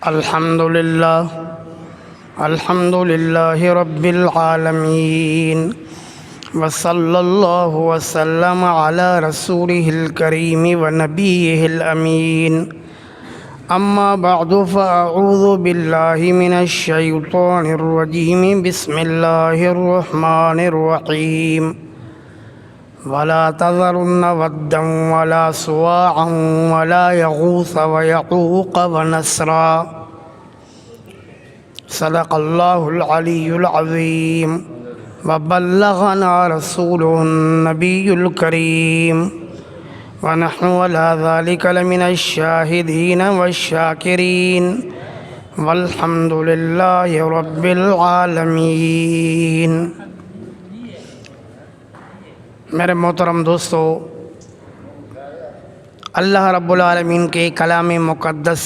الحمد للہ رب العالمین وصلی اللہ وسلم علی رسولہ الکریم ونبیہ الامین اما بعد فاعوذ باللہ من الشیطان الرجیم بسم اللہ الرحمن الرحیم ولا تذرن ودا ولا سواعا ولا یغوث ویعوق ونسرا صدق اللہ العلی العظیم وبلغنا رسوله النبی الکریم ونحن على ذلك لمن الشاہدین والشاکرین والحمد للہ رب العالمین۔ میرے محترم دوستو، اللہ رب العالمین کے کلام مقدس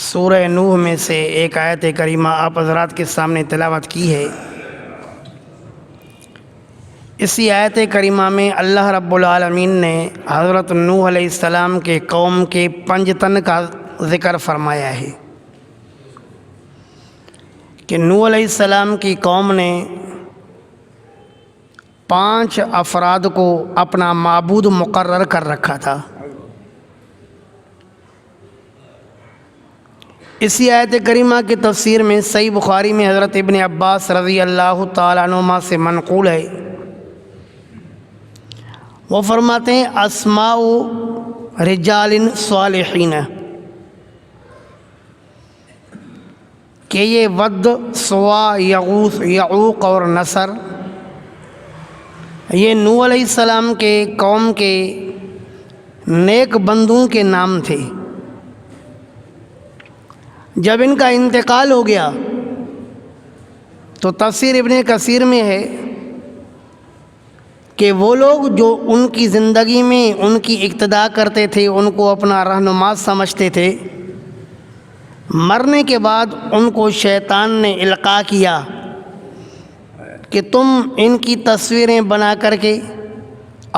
سورہ نوح میں سے ایک آیت کریمہ آپ حضرات کے سامنے تلاوت کی ہے۔ اسی آیت کریمہ میں اللہ رب العالمین نے حضرت نوح علیہ السلام کے قوم کے پنجتن کا ذکر فرمایا ہے کہ نوح علیہ السلام کی قوم نے 5 افراد کو اپنا معبود مقرر کر رکھا تھا۔ اسی آیت کریمہ کی تفسیر میں صحیح بخاری میں حضرت ابن عباس رضی اللہ تعالیٰ عنہما سے منقول ہے، وہ فرماتے ہیں اسماء رجال صالحین، کہ یہ ود، سوا، یغوث، یعوق اور نصر یہ نوح علیہ السلام کے قوم کے نیک بندوں کے نام تھے۔ جب ان کا انتقال ہو گیا تو تفسیر ابن کثیر میں ہے کہ وہ لوگ جو ان کی زندگی میں ان کی اقتداء کرتے تھے، ان کو اپنا رہنما سمجھتے تھے، مرنے کے بعد ان کو شیطان نے القاء کیا کہ تم ان کی تصویریں بنا کر کے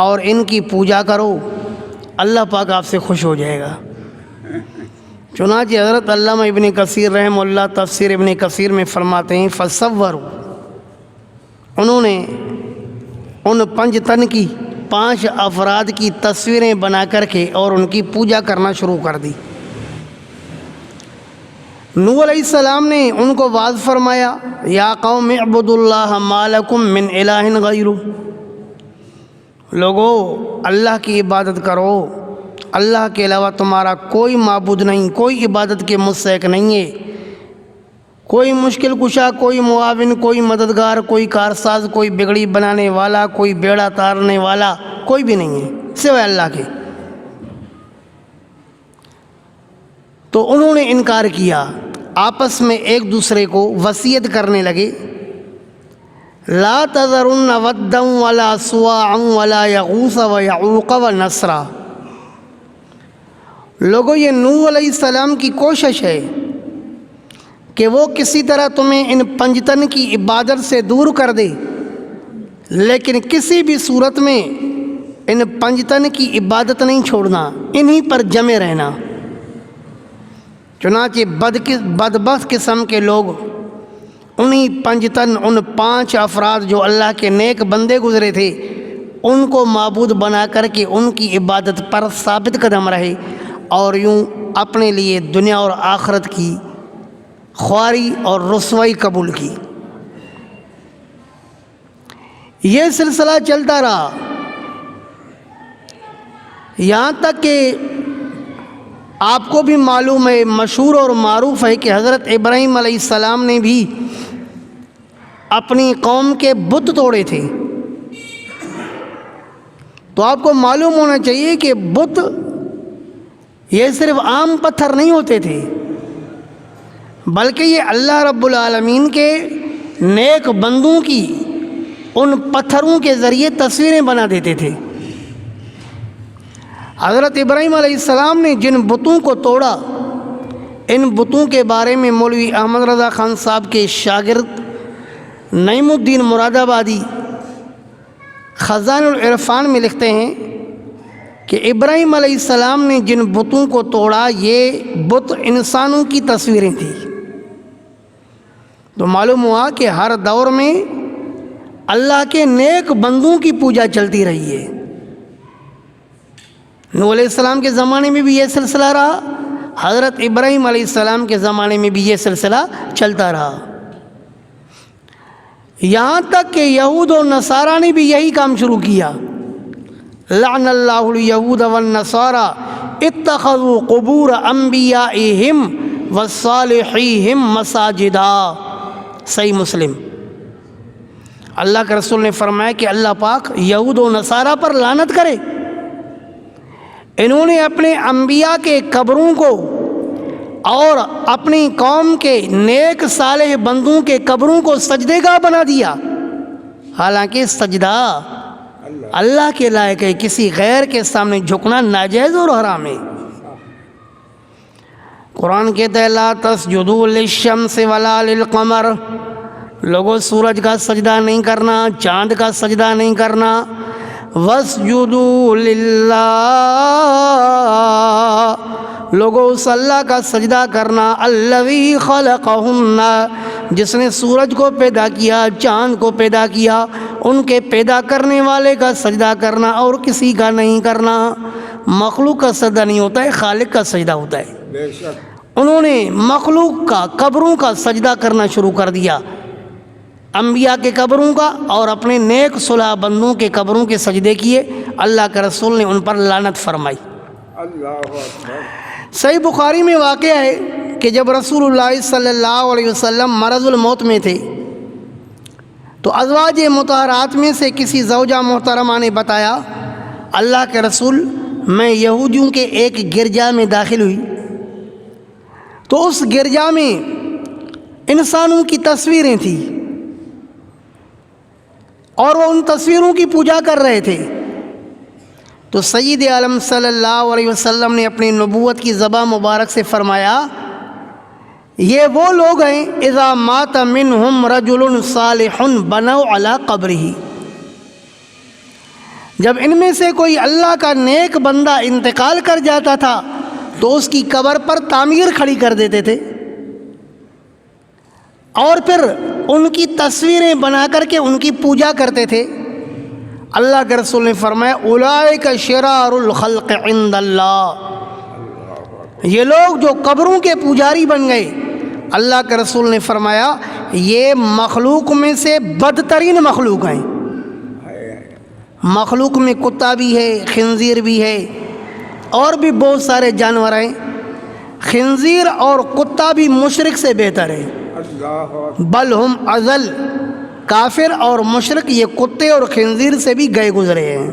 اور ان کی پوجا کرو، اللہ پاک آپ سے خوش ہو جائے گا۔ چنانچہ حضرت علامہ ابن کثیر رحمہ اللہ تفسیر ابن کثیر میں فرماتے ہیں فصوروا، انہوں نے ان پنجتن کی 5 افراد کی تصویریں بنا کر کے اور ان کی پوجا کرنا شروع کر دی۔ نوح علیہ السلام نے ان کو واضح فرمایا یا قوم اعبدوا اللہ ما لکم من الہ غیرہ، لوگو اللہ کی عبادت کرو، اللہ کے علاوہ تمہارا کوئی معبود نہیں، کوئی عبادت کے مستحق نہیں ہے، کوئی مشکل کشا، کوئی معاون، کوئی مددگار، کوئی کارساز، کوئی بگڑی بنانے والا، کوئی بیڑا تارنے والا کوئی بھی نہیں ہے سوائے اللہ کے۔ تو انہوں نے انکار کیا، آپس میں ایک دوسرے کو وصیت کرنے لگے لا تذرن ودا ولا سواعا ولا یغوث ویعوق ونسرا۔ لوگوں، یہ نوح علیہ السلام کی کوشش ہے کہ وہ کسی طرح تمہیں ان پنجتن کی عبادت سے دور کر دے، لیکن کسی بھی صورت میں ان پنجتن کی عبادت نہیں چھوڑنا، انہی پر جمے رہنا۔ چنانچہ بدبخت قسم کے لوگ انہی پنجتن، ان 5 افراد جو اللہ کے نیک بندے گزرے تھے، ان کو معبود بنا کر کے ان کی عبادت پر ثابت قدم رہے اور یوں اپنے لیے دنیا اور آخرت کی خواری اور رسوائی قبول کی۔ یہ سلسلہ چلتا رہا یہاں تک کہ آپ کو بھی معلوم ہے، مشہور اور معروف ہے کہ حضرت ابراہیم علیہ السلام نے بھی اپنی قوم کے بت توڑے تھے۔ تو آپ کو معلوم ہونا چاہیے کہ بت یہ صرف عام پتھر نہیں ہوتے تھے، بلکہ یہ اللہ رب العالمین کے نیک بندوں کی ان پتھروں کے ذریعے تصویریں بنا دیتے تھے۔ حضرت ابراہیم علیہ السلام نے جن بتوں کو توڑا، ان بتوں کے بارے میں مولوی احمد رضا خان صاحب کے شاگرد نعیم الدین مراد آبادی خزائن العرفان میں لکھتے ہیں کہ ابراہیم علیہ السلام نے جن بتوں کو توڑا یہ بت انسانوں کی تصویریں تھیں۔ تو معلوم ہوا کہ ہر دور میں اللہ کے نیک بندوں کی پوجا چلتی رہی ہے۔ نوح علیہ السلام کے زمانے میں بھی یہ سلسلہ رہا، حضرت ابراہیم علیہ السلام کے زمانے میں بھی یہ سلسلہ چلتا رہا، یہاں تک کہ یہود و نصارہ نے بھی یہی کام شروع کیا۔ لعن اللہ الیہود والنصارى اتخذوا قبور انبیائہم وصالحیہم مساجدا، صحیح مسلم۔ اللہ کے رسول نے فرمایا کہ اللہ پاک یہود و نصارہ پر لعنت کرے، انہوں نے اپنے انبیاء کے قبروں کو اور اپنی قوم کے نیک صالح بندوں کے قبروں کو سجدے گاہ بنا دیا، حالانکہ سجدہ اللہ کے لائق ہے، کسی غیر کے سامنے جھکنا ناجائز اور حرام ہے۔ قرآن کہتا ہے لا تسجدوا للشمس ولا للقمر، لوگوں سورج کا سجدہ نہیں کرنا، چاند کا سجدہ نہیں کرنا، واسجدوا للہ، لوگوں اس اللہ کا سجدہ کرنا الذی خلقہن، جس نے سورج کو پیدا کیا، چاند کو پیدا کیا، ان کے پیدا کرنے والے کا سجدہ کرنا اور کسی کا نہیں کرنا۔ مخلوق کا سجدہ نہیں ہوتا ہے، خالق کا سجدہ ہوتا ہے۔ بے شک انہوں نے مخلوق کا قبروں کا سجدہ کرنا شروع کر دیا، انبیاء کے قبروں کا اور اپنے نیک صالح بندوں کے قبروں کے سجدے کیے۔ اللہ کے رسول نے ان پر لعنت فرمائی۔ اللہ اکبر۔ صحیح بخاری میں واقعہ ہے کہ جب رسول اللہ صلی اللہ علیہ وسلم مرض الموت میں تھے تو ازواج مطہرات میں سے کسی زوجہ محترمہ نے بتایا اللہ کے رسول میں یہودیوں کے ایک گرجا میں داخل ہوئی تو اس گرجا میں انسانوں کی تصویریں تھیں اور وہ ان تصویروں کی پوجا کر رہے تھے۔ تو سید عالم صلی اللہ علیہ وسلم نے اپنی نبوت کی زبان مبارک سے فرمایا یہ وہ لوگ ہیں اذا مات منہم رجل صالح بنوا علی قبرہ، جب ان میں سے کوئی اللہ کا نیک بندہ انتقال کر جاتا تھا تو اس کی قبر پر تعمیر کھڑی کر دیتے تھے اور پھر ان کی تصویریں بنا کر کے ان کی پوجا کرتے تھے۔ اللہ کے رسول نے فرمایا اولئک شرار الخلق عند اللہ، یہ لوگ جو قبروں کے پجاری بن گئے، اللہ کے رسول نے فرمایا یہ مخلوق میں سے بدترین مخلوق ہیں۔ مخلوق میں کتا بھی ہے، خنزیر بھی ہے اور بھی بہت سارے جانور ہیں، خنزیر اور کتا بھی مشرک سے بہتر ہے، بل ہم اضل، کافر اور مشرک یہ کتے اور خنزیر سے بھی گئے گزرے ہیں۔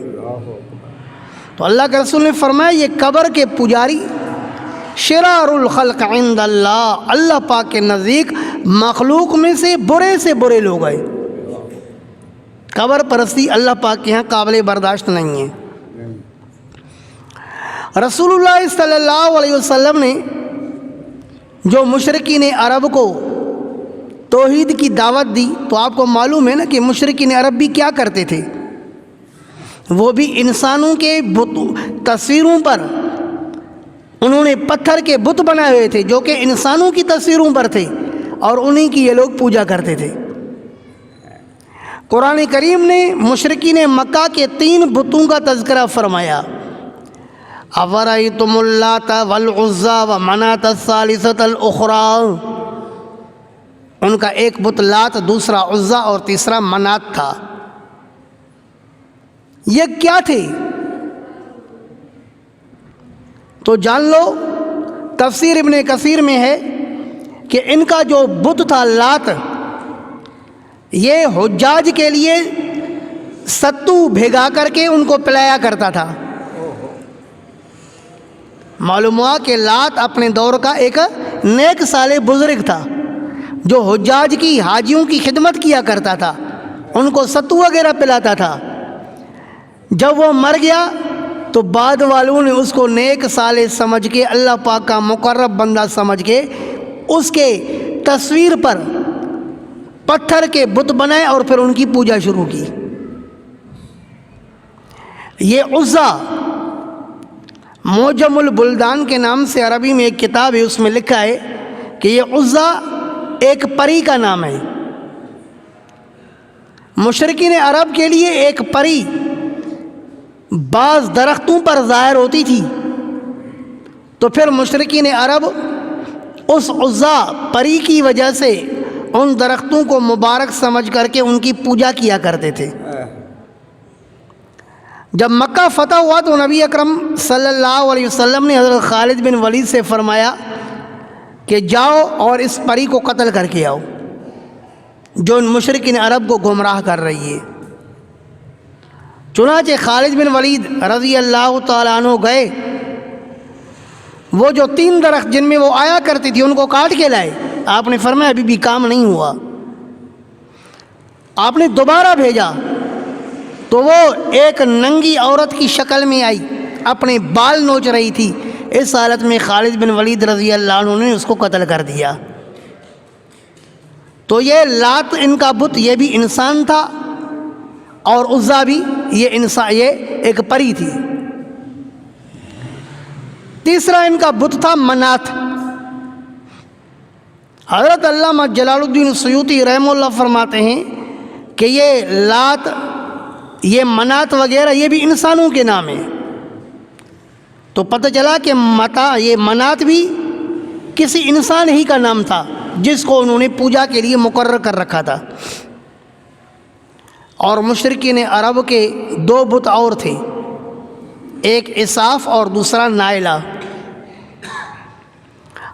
تو اللہ کے رسول نے فرمایا یہ قبر کے پجاری شرار الخلق عند اللہ، اللہ پاک کے نزدیک مخلوق میں سے برے لوگ ہیں۔ قبر پرستی اللہ پاک کے ہاں قابل برداشت نہیں ہے۔ رسول اللہ صلی اللہ علیہ وسلم نے جو مشرکین عرب کو توحید کی دعوت دی تو آپ کو معلوم ہے نا کہ مشرکین عرب بھی کیا کرتے تھے، وہ بھی انسانوں کے تصویروں پر انہوں نے پتھر کے بت بنائے ہوئے تھے جو کہ انسانوں کی تصویروں پر تھے اور انہی کی یہ لوگ پوجا کرتے تھے۔ قرآن کریم نے مشرکین مکہ کے 3 بتوں کا تذکرہ فرمایا، افرأیتم اللات والعزی ومناۃ الثالثۃ الاخری، ان کا ایک بت لات، دوسرا عزا اور تیسرا منات تھا۔ یہ کیا تھے تو جان لو، تفسیر ابن کثیر میں ہے کہ ان کا جو بت تھا لات، یہ حجاج کے لیے ستو بھیگا کر کے ان کو پلایا کرتا تھا۔ معلوم ہوا کہ لات اپنے دور کا ایک نیک صالح بزرگ تھا جو حجاج کی، حاجیوں کی خدمت کیا کرتا تھا، ان کو ستو وغیرہ پلاتا تھا۔ جب وہ مر گیا تو بعد والوں نے اس کو نیک صالح سمجھ کے، اللہ پاک کا مقرب بندہ سمجھ کے اس کے تصویر پر پتھر کے بت بنائے اور پھر ان کی پوجا شروع کی۔ یہ عزا موجم البلدان کے نام سے عربی میں ایک کتاب ہے، اس میں لکھا ہے کہ یہ عزا ایک پری کا نام ہے۔ مشرکین عرب کے لیے ایک پری بعض درختوں پر ظاہر ہوتی تھی، تو پھر مشرکین عرب اس عزا پری کی وجہ سے ان درختوں کو مبارک سمجھ کر کے ان کی پوجا کیا کرتے تھے۔ جب مکہ فتح ہوا تو نبی اکرم صلی اللہ علیہ وسلم نے حضرت خالد بن ولید سے فرمایا کہ جاؤ اور اس پری کو قتل کر کے آؤ جو ان مشرکین عرب کو گمراہ کر رہی ہے۔ چنانچہ خالد بن ولید رضی اللہ تعالیٰ عنہ گئے، وہ جو 3 درخت جن میں وہ آیا کرتی تھی ان کو کاٹ کے لائے۔ آپ نے فرمایا ابھی بھی کام نہیں ہوا۔ آپ نے دوبارہ بھیجا تو وہ ایک ننگی عورت کی شکل میں آئی، اپنے بال نوچ رہی تھی۔ اس حالت میں خالد بن ولید رضی اللہ عنہ نے اس کو قتل کر دیا۔ تو یہ لات ان کا بت یہ بھی انسان تھا، اور عزا بھی یہ ایک پری تھی۔ تیسرا ان کا بت تھا منات۔ حضرت علامہ جلال الدین سیوطی رحمہ اللہ فرماتے ہیں کہ یہ لات، یہ منات وغیرہ یہ بھی انسانوں کے نام ہیں۔ تو پتہ چلا کہ یہ منات بھی کسی انسان ہی کا نام تھا جس کو انہوں نے پوجا کے لیے مقرر کر رکھا تھا۔ اور مشرکین عرب کے 2 بت اور تھے، ایک اساف اور دوسرا نائلہ۔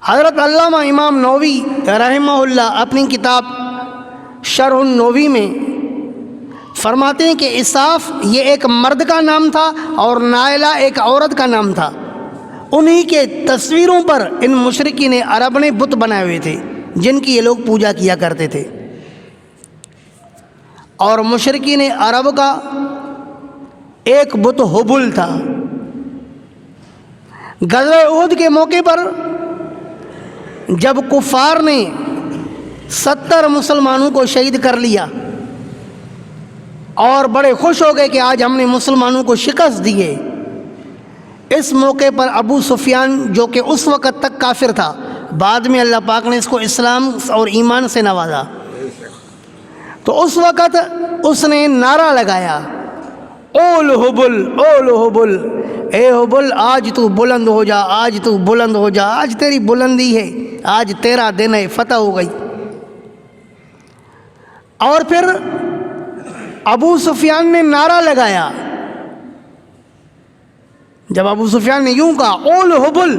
حضرت علامہ امام نووی رحمہ اللہ اپنی کتاب شرح النووی میں فرماتے ہیں کہ اساف یہ ایک مرد کا نام تھا اور نائلہ ایک عورت کا نام تھا۔ انہی کے تصویروں پر ان مشرکین عرب نے بت بنائے ہوئے تھے جن کی یہ لوگ پوجا کیا کرتے تھے۔ اور مشرکین عرب کا ایک بت حبل تھا۔ غزوہ احد کے موقع پر جب کفار نے 70 مسلمانوں کو شہید کر لیا اور بڑے خوش ہو گئے کہ آج ہم نے مسلمانوں کو شکست دی ہے، اس موقع پر ابو سفیان جو کہ اس وقت تک کافر تھا، بعد میں اللہ پاک نے اس کو اسلام اور ایمان سے نوازا، تو اس وقت اس نے نعرہ لگایا، اول حبل اول حبل، اے حبل آج تو بلند ہو جا، آج تو بلند ہو جا، آج تیری بلندی ہے، آج تیرا دن ہے، فتح ہو گئی۔ اور پھر ابو سفیان نے نعرہ لگایا، جب ابو سفیان نے یوں کہا اول حبل،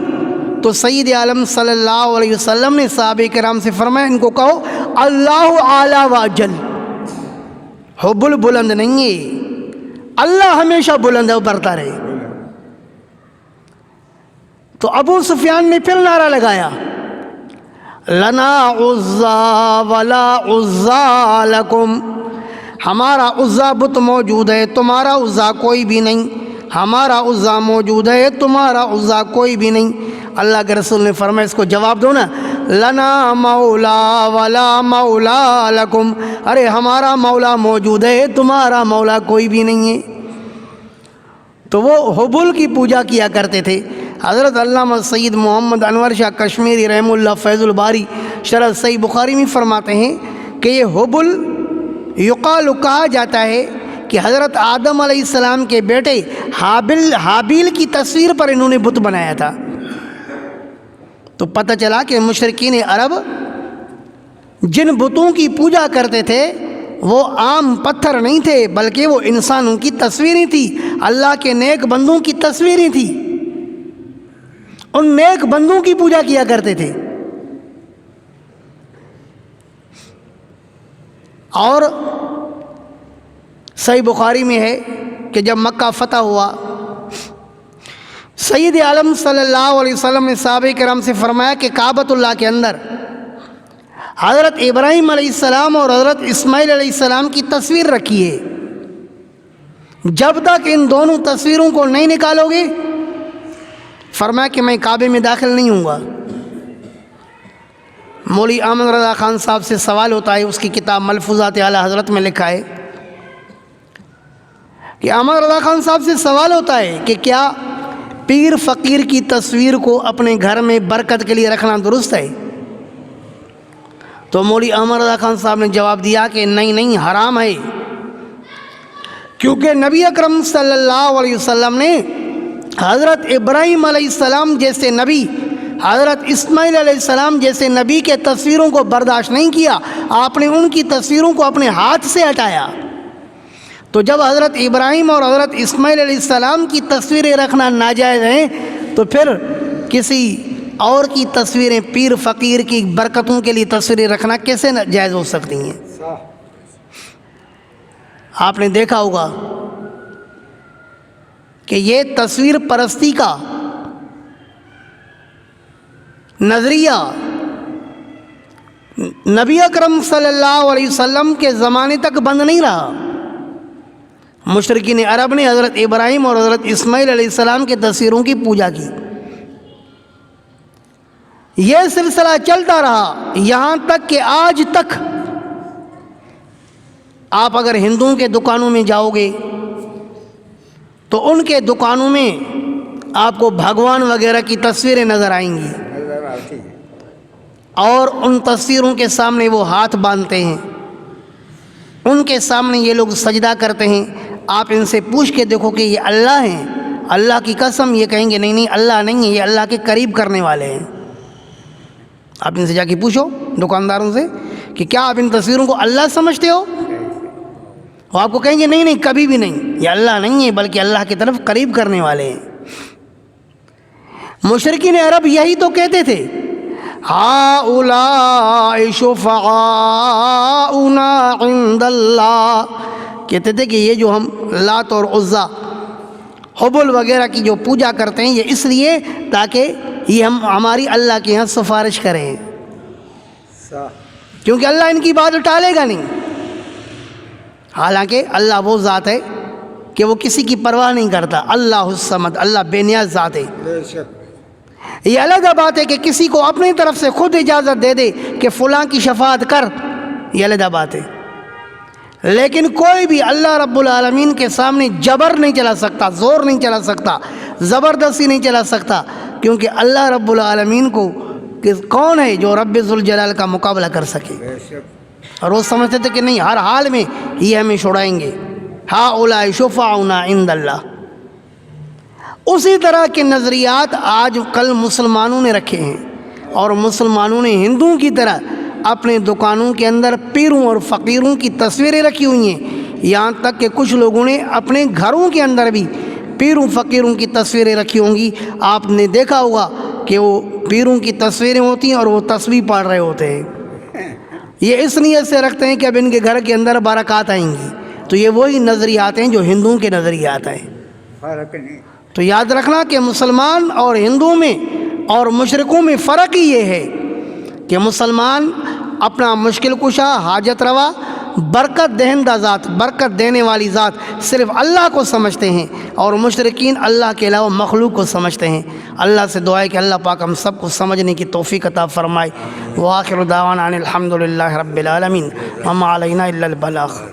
تو سید عالم صلی اللہ علیہ وسلم نے صحابہ کرام سے فرمایا ان کو کہو اللہ اعلیٰ و اجل، حبل بلند نہیں ہے، اللہ ہمیشہ بلند ہے، برتا رہے۔ تو ابو سفیان نے پھر نعرہ لگایا، لنا عزا ولا عزا لکم، ہمارا عزا بت موجود ہے، تمہارا عزا کوئی بھی نہیں، ہمارا عزا موجود ہے، تمہارا عزا کوئی بھی نہیں۔ اللہ کے رسول نے فرمایا اس کو جواب دو نا، لنا مولا ولا مولا لکم، ارے ہمارا مولا موجود ہے، تمہارا مولا کوئی بھی نہیں ہے۔ تو وہ حبل کی پوجا کیا کرتے تھے۔ حضرت علامہ سید محمد انور شاہ کشمیری رحمہ اللہ فیض الباری شرح صحیح بخاری میں فرماتے ہیں کہ یہ حبل یقال، کہا جاتا ہے کہ حضرت آدم علیہ السلام کے بیٹے حابیل کی تصویر پر انہوں نے بت بنایا تھا۔ تو پتہ چلا کہ مشرکین عرب جن بتوں کی پوجا کرتے تھے وہ عام پتھر نہیں تھے، بلکہ وہ انسانوں کی تصویریں تھیں، اللہ کے نیک بندوں کی تصویریں تھیں، ان نیک بندوں کی پوجا کیا کرتے تھے۔ اور صحیح بخاری میں ہے کہ جب مکہ فتح ہوا، سید عالم صلی اللہ علیہ وسلم نے صحابہ کرام سے فرمایا کہ کعبۃ اللہ کے اندر حضرت ابراہیم علیہ السلام اور حضرت اسماعیل علیہ السلام کی تصویر رکھی ہے، جب تک ان دونوں تصویروں کو نہیں نکالو گے، فرمایا کہ میں کعبے میں داخل نہیں ہوں گا۔ مولوی احمد رضا خان صاحب سے سوال ہوتا ہے، اس کی کتاب ملفوظات اعلیٰ حضرت میں لکھا ہے کہ احمد رضا خان صاحب سے سوال ہوتا ہے کہ کیا پیر فقیر کی تصویر کو اپنے گھر میں برکت کے لیے رکھنا درست ہے؟ تو مولوی احمد رضا خان صاحب نے جواب دیا کہ نہیں حرام ہے، کیونکہ نبی اکرم صلی اللہ علیہ وسلم نے حضرت ابراہیم علیہ السلام جیسے نبی، حضرت اسماعیل علیہ السلام جیسے نبی کے تصویروں کو برداشت نہیں کیا، آپ نے ان کی تصویروں کو اپنے ہاتھ سے ہٹایا۔ تو جب حضرت ابراہیم اور حضرت اسماعیل علیہ السلام کی تصویریں رکھنا ناجائز ہیں، تو پھر کسی اور کی تصویریں، پیر فقیر کی برکتوں کے لیے تصویریں رکھنا کیسے جائز ہو سکتی ہیں؟ آپ نے دیکھا ہوگا کہ یہ تصویر پرستی کا نظریہ نبی اکرم صلی اللہ علیہ وسلم کے زمانے تک بند نہیں رہا۔ مشرکین عرب نے حضرت ابراہیم اور حضرت اسماعیل علیہ السلام کے تصویروں کی پوجا کی۔ یہ سلسلہ چلتا رہا یہاں تک کہ آج تک آپ اگر ہندوؤں کے دکانوں میں جاؤ گے تو ان کے دکانوں میں آپ کو بھگوان وغیرہ کی تصویریں نظر آئیں گی، نظر آتی ہے۔ اور ان تصویروں کے سامنے وہ ہاتھ باندھتے ہیں، ان کے سامنے یہ لوگ سجدہ کرتے ہیں۔ آپ ان سے پوچھ کے دیکھو کہ یہ اللہ ہیں، اللہ کی قسم یہ کہیں گے نہیں اللہ نہیں ہے، یہ اللہ کے قریب کرنے والے ہیں۔ آپ ان سے جا کے پوچھو دکانداروں سے کہ کیا آپ ان تصویروں کو اللہ سمجھتے ہو؟ وہ آپ کو کہیں گے نہیں کبھی بھی نہیں، یہ اللہ نہیں ہے بلکہ اللہ کی طرف قریب کرنے والے ہیں۔ مشرکین عرب یہی تو کہتے تھے، ہؤلاء شفعاؤنا عند اللہ، کہتے تھے کہ یہ جو ہم لات اور عزا، حبل وغیرہ کی جو پوجا کرتے ہیں، یہ اس لیے تاکہ یہ ہماری اللہ کے یہاں سفارش کریں، کیونکہ اللہ ان کی بات ٹالے گا نہیں۔ حالانکہ اللہ وہ ذات ہے کہ وہ کسی کی پرواہ نہیں کرتا، اللہ الصمد، اللہ بے نیاز ذات ہے۔ بے شک۔ یہ علیحدہ بات ہے کہ کسی کو اپنی طرف سے خود اجازت دے دے کہ فلاں کی شفاعت کر، یہ علیحدہ بات ہے، لیکن کوئی بھی اللہ رب العالمین کے سامنے جبر نہیں چلا سکتا، زور نہیں چلا سکتا، زبردستی نہیں چلا سکتا، کیونکہ اللہ رب العالمین کو کون ہے جو رب ذوالجلال کا مقابلہ کر سکے؟ بے شک۔ اور وہ سمجھتے تھے کہ نہیں، ہر حال میں یہ ہمیں چھڑائیں گے، ہؤلاء شفعاؤنا عند اللہ۔ اسی طرح کے نظریات آج کل مسلمانوں نے رکھے ہیں، اور مسلمانوں نے ہندوؤں کی طرح اپنے دکانوں کے اندر پیروں اور فقیروں کی تصویریں رکھی ہوئی ہیں، یہاں تک کہ کچھ لوگوں نے اپنے گھروں کے اندر بھی پیروں فقیروں کی تصویریں رکھی ہوں گی۔ آپ نے دیکھا ہوگا کہ وہ پیروں کی تصویریں ہوتی ہیں اور وہ تسبیح پڑھ رہے ہوتے ہیں، یہ اس نیت سے رکھتے ہیں کہ اب ان کے گھر کے اندر برکات آئیں گی۔ تو یہ وہی نظریات ہیں جو ہندوؤں کے نظریات ہیں۔ فرق نہیں۔ تو یاد رکھنا کہ مسلمان اور ہندوؤں میں اور مشرکوں میں فرق ہی یہ ہے کہ مسلمان اپنا مشکل کشا، حاجت روا، برکت دہندہ ذات، برکت دینے والی ذات صرف اللہ کو سمجھتے ہیں، اور مشرکین اللہ کے علاوہ مخلوق کو سمجھتے ہیں۔ اللہ سے دعا ہے کہ اللہ پاک ہم سب کو سمجھنے کی توفیق عطا فرمائے۔ وآخر دعوانا ان الحمد للہ رب العالمین وما علینا الا البلاغ۔